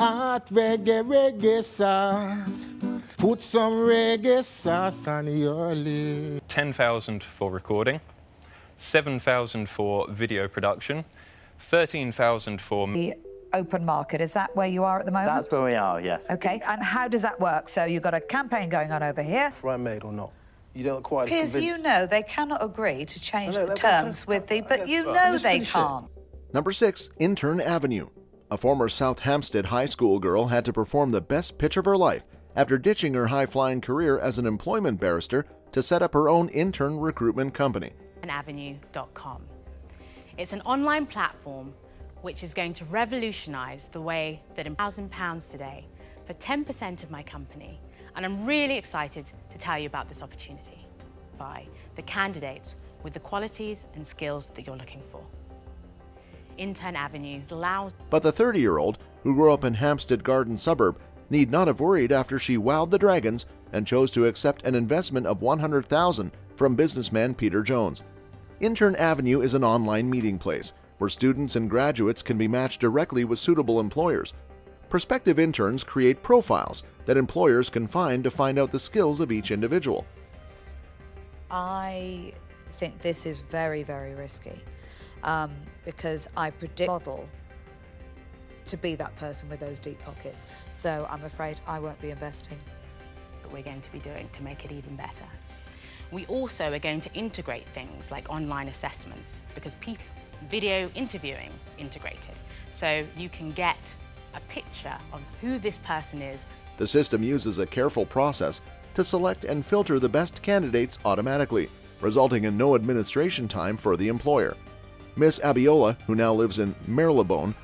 hot reggae, reggae sauce. Put some reggae sauce on your lips. 10,000 for recording, 7,000 for video production, 13,000 for... The open market, is that where you are at the moment? That's where we are, yes. Okay, and how does that work? So you've got a campaign going on over here. Right made or not? You don't quite Piers, you know they cannot agree to change the terms with the... But you know they can't. Number 6, Intern Avenue. A former South Hampstead high school girl had to perform the best pitch of her life after ditching her high-flying career as an employment barrister to set up her own intern recruitment company. Avenue.com. It's an online platform which is going to revolutionise the way that £1,000 today for 10% of my company, and I'm really excited to tell you about this opportunity by the candidates with the qualities and skills that you're looking for. Intern Avenue allows... But the 30-year-old, who grew up in Hampstead Garden suburb, need not have worried after she wowed the Dragons and chose to accept an investment of $100,000 from businessman Peter Jones. Intern Avenue is an online meeting place where students and graduates can be matched directly with suitable employers. Prospective interns create profiles that employers can find to find out the skills of each individual. I think this is very, very risky because I predict model to be that person with those deep pockets. So I'm afraid I won't be investing. That we're going to be doing to make it even better. We also are going to integrate things like online assessments because video interviewing integrated. So you can get a picture of who this person is. The system uses a careful process to select and filter the best candidates automatically, resulting in no administration time for the employer. Miss Abiola, who now lives in Marylebone,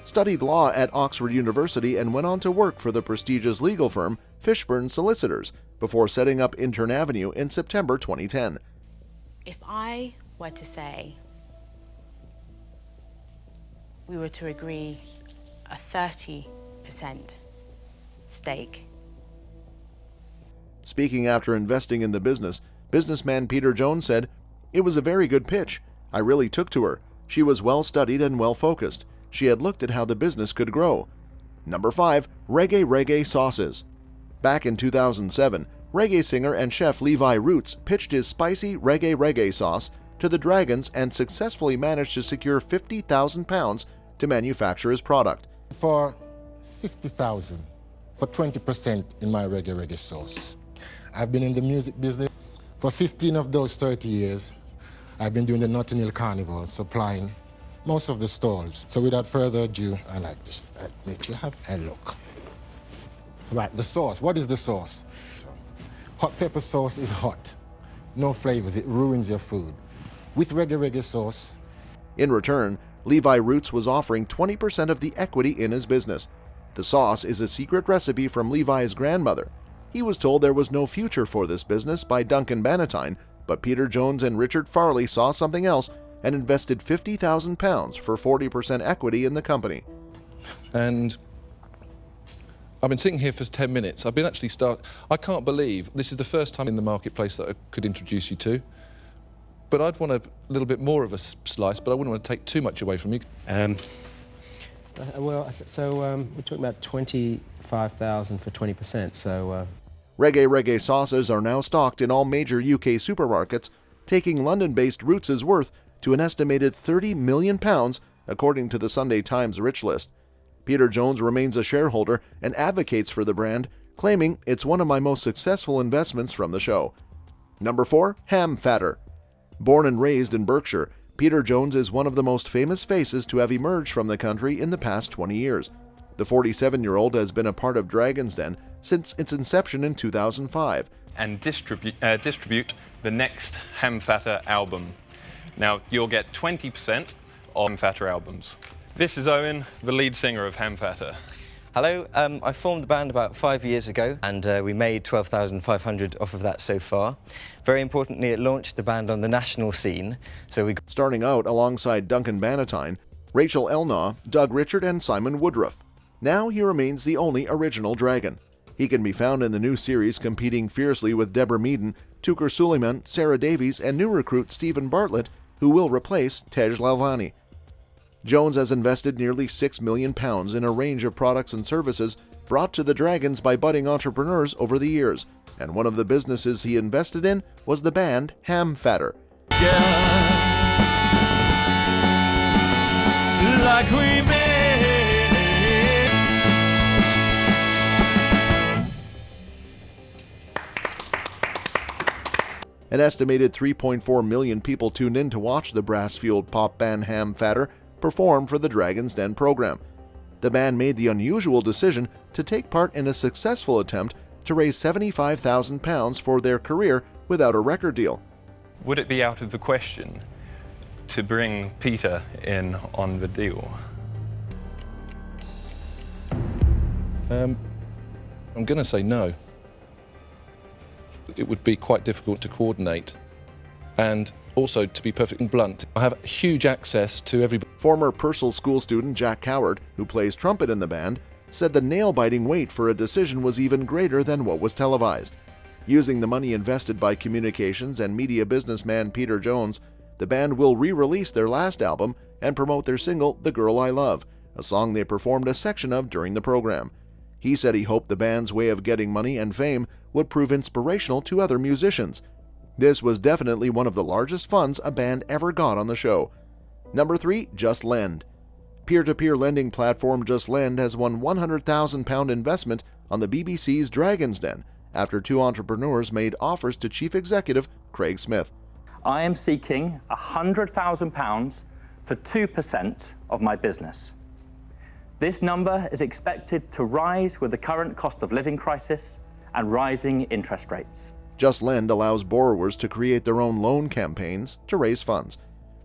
studied law at Oxford University and went on to work for the prestigious legal firm Fishburne Solicitors before setting up Intern Avenue in September 2010. If I were to say we were to agree a 30% stake. Speaking after investing in the business, businessman Peter Jones said, "It was a very good pitch. I really took to her. She was well studied and well focused. She had looked at how the business could grow." Number 5, Reggae Sauces. Back in 2007, reggae singer and chef Levi Roots pitched his spicy reggae sauce to the Dragons and successfully managed to secure £50,000 to manufacture his product. For $50,000 for 20% in my reggae sauce. I've been in the music business for 15 of those 30 years. I've been doing the Notting Hill Carnival, supplying most of the stalls. So without further ado, I like this. Make you have a look. Right, the sauce. What is the sauce? Hot pepper sauce is hot. No flavors, it ruins your food. With reggae sauce. In return, Levi Roots was offering 20% of the equity in his business. The sauce is a secret recipe from Levi's grandmother. He was told there was no future for this business by Duncan Bannatyne, but Peter Jones and Richard Farley saw something else and invested £50,000 for 40% equity in the company. And I've been sitting here for 10 minutes. I've been actually I can't believe this is the first time in the marketplace that I could introduce you to. But I'd want a little bit more of a slice, but I wouldn't want to take too much away from you. We're talking about 25,000 for 20%, so... Reggae sauces are now stocked in all major UK supermarkets, taking London-based Roots' worth to an estimated £30 million, according to the Sunday Times Rich List. Peter Jones remains a shareholder and advocates for the brand, claiming it's one of my most successful investments from the show. Number 4, Ham Fatter. Born and raised in Berkshire, Peter Jones is one of the most famous faces to have emerged from the country in the past 20 years. The 47-year-old has been a part of Dragon's Den since its inception in 2005. And distribute the next Ham Fatter album. Now, you'll get 20% of Ham Fatter albums. This is Owen, the lead singer of Ham Fatter. Hello, I formed the band about 5 years ago and we made 12,500 off of that so far. Very importantly, it launched the band on the national scene. Starting out alongside Duncan Bannatyne, Rachel Elnaugh, Doug Richard and Simon Woodruff. Now he remains the only original Dragon. He can be found in the new series competing fiercely with Deborah Meaden, Tukur Suleiman, Sarah Davies and new recruit Stephen Bartlett, who will replace Tej Lalvani. Jones has invested nearly £6 million in a range of products and services brought to the Dragons by budding entrepreneurs over the years, and one of the businesses he invested in was the band Ham Fatter. Like we made it. An estimated 3.4 million people tuned in to watch the brass-fueled pop band Ham Fatter perform for the Dragon's Den program. The band made the unusual decision to take part in a successful attempt to raise £75,000 for their career without a record deal. Would it be out of the question to bring Peter in on the deal? I'm going to say no. It would be quite difficult to coordinate. And also, to be perfectly blunt, I have huge access to everybody. Former Purcell School student Jack Coward, who plays trumpet in the band, said the nail-biting wait for a decision was even greater than what was televised. Using the money invested by communications and media businessman Peter Jones, the band will re-release their last album and promote their single, The Girl I Love, a song they performed a section of during the program. He said he hoped the band's way of getting money and fame would prove inspirational to other musicians. This was definitely one of the largest funds a band ever got on the show. Number 3, Just Lend. Peer-to-peer lending platform Just Lend has won £100,000 investment on the BBC's Dragon's Den after two entrepreneurs made offers to Chief Executive Craig Smith. I am seeking £100,000 for 2% of my business. This number is expected to rise with the current cost of living crisis and rising interest rates. Just Lend allows borrowers to create their own loan campaigns to raise funds.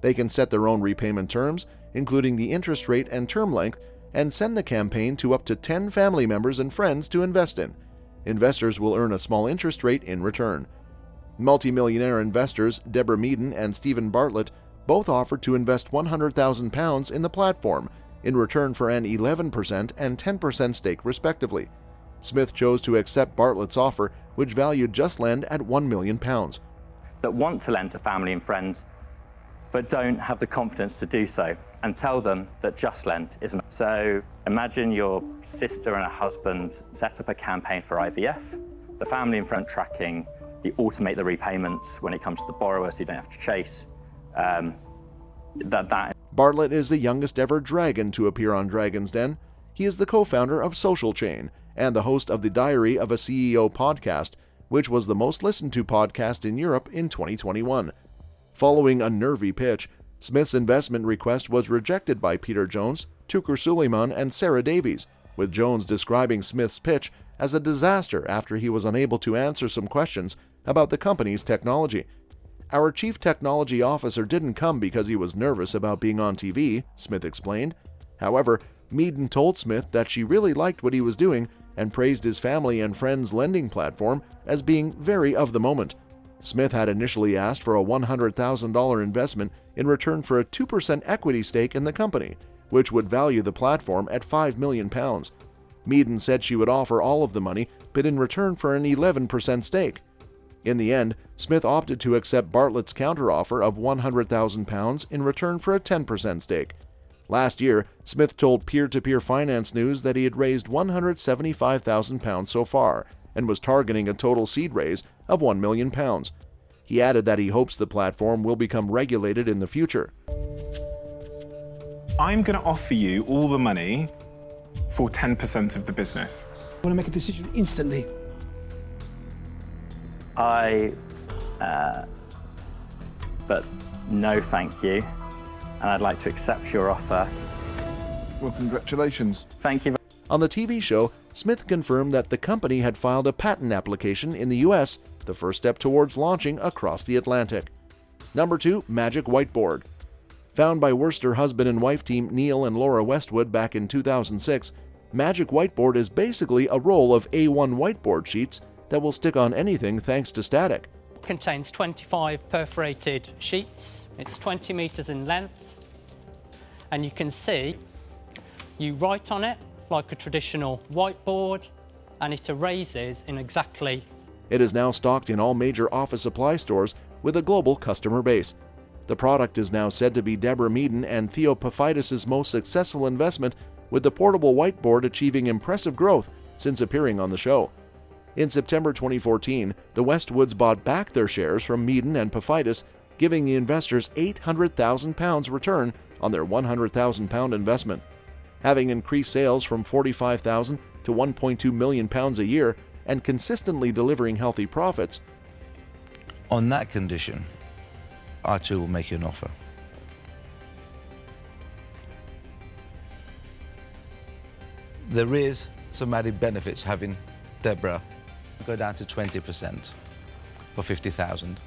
They can set their own repayment terms, including the interest rate and term length, and send the campaign to up to 10 family members and friends to invest in. Investors will earn a small interest rate in return. Multimillionaire investors Deborah Meaden and Stephen Bartlett both offered to invest £100,000 in the platform in return for an 11% and 10% stake respectively. Smith chose to accept Bartlett's offer, which valued Just Lend at £1 million. That want to lend to family and friends, but don't have the confidence to do so, and tell them that Just Lend isn't. So imagine your sister and her husband set up a campaign for IVF, the family and friend tracking, the automate the repayments when it comes to the borrower so you don't have to chase. Bartlett is the youngest ever dragon to appear on Dragon's Den. He is the co-founder of Social Chain and the host of the Diary of a CEO podcast, which was the most listened to podcast in Europe in 2021. Following a nervy pitch, Smith's investment request was rejected by Peter Jones, Tukur Suleiman, and Sarah Davies, with Jones describing Smith's pitch as a disaster after he was unable to answer some questions about the company's technology. Our chief technology officer didn't come because he was nervous about being on TV, Smith explained. However, Meaden told Smith that she really liked what he was doing and praised his family and friends' lending platform as being very of the moment. Smith had initially asked for a $100,000 investment in return for a 2% equity stake in the company, which would value the platform at £5 million. Meaden said she would offer all of the money, but in return for an 11% stake. In the end, Smith opted to accept Bartlett's counteroffer of £100,000 in return for a 10% stake. Last year, Smith told Peer-to-Peer Finance News that he had raised £175,000 so far and was targeting a total seed raise of £1 million. He added that he hopes the platform will become regulated in the future. I'm going to offer you all the money for 10% of the business. I want to make a decision instantly. But no thank you, and I'd like to accept your offer. Well, congratulations. Thank you. On the TV show, Smith confirmed that the company had filed a patent application in the US, the first step towards launching across the Atlantic. Number 2, Magic Whiteboard. Found by Worcester husband and wife team Neil and Laura Westwood back in 2006, Magic Whiteboard is basically a roll of A1 whiteboard sheets that will stick on anything thanks to static. It contains 25 perforated sheets. It's 20 meters in length, and you can see you write on it like a traditional whiteboard, and it erases in exactly. It is now stocked in all major office supply stores with a global customer base. The product is now said to be Deborah Meaden and Theo Paphitis' most successful investment, with the portable whiteboard achieving impressive growth since appearing on the show. In September 2014, the Westwoods bought back their shares from Meaden and Paphitis, giving the investors £800,000 return on their £100,000 investment. Having increased sales from £45,000 to £1.2 million a year and consistently delivering healthy profits. On that condition, I too will make you an offer. There is some added benefits having Deborah go down to 20% for 50,000,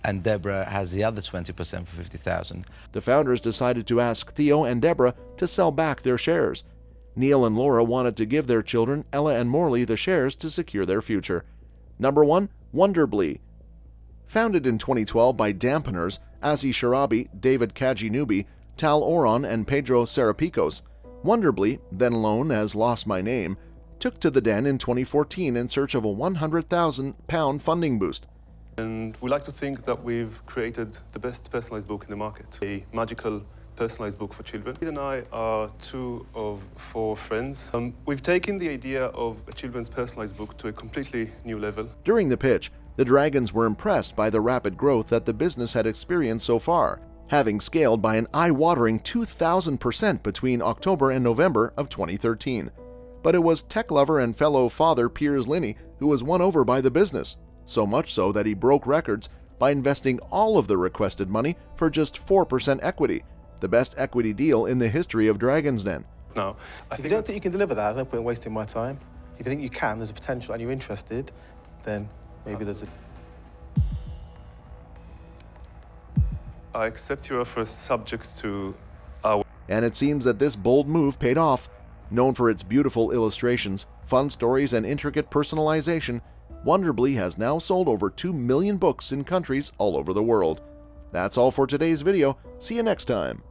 and Deborah has the other 20% for 50,000. The founders decided to ask Theo and Deborah to sell back their shares. Neil and Laura wanted to give their children, Ella and Morley, the shares to secure their future. Number 1, Wonderbly. Founded in 2012 by Dampeners, Azi Sharabi, David Kajinubi, Tal Oron, and Pedro Serapicos, Wonderbly, then known as Lost My Name, took to the den in 2014 in search of a £100,000 funding boost. And we like to think that we've created the best personalized book in the market, a magical personalized book for children. Ed and I are 2 of 4 friends. We've taken the idea of a children's personalized book to a completely new level. During the pitch, the Dragons were impressed by the rapid growth that the business had experienced so far, having scaled by an eye-watering 2,000% between October and November of 2013. But it was tech lover and fellow father Piers Linney who was won over by the business, so much so that he broke records by investing all of the requested money for just 4% equity, the best equity deal in the history of Dragon's Den. No, if you don't think you can deliver that, there's no point in wasting my time. If you think you can, there's a potential and you're interested, then maybe there's a... I accept your offer subject to our... And it seems that this bold move paid off. Known for its beautiful illustrations, fun stories, and intricate personalization, Wonderbly has now sold over 2 million books in countries all over the world. That's all for today's video. See you next time.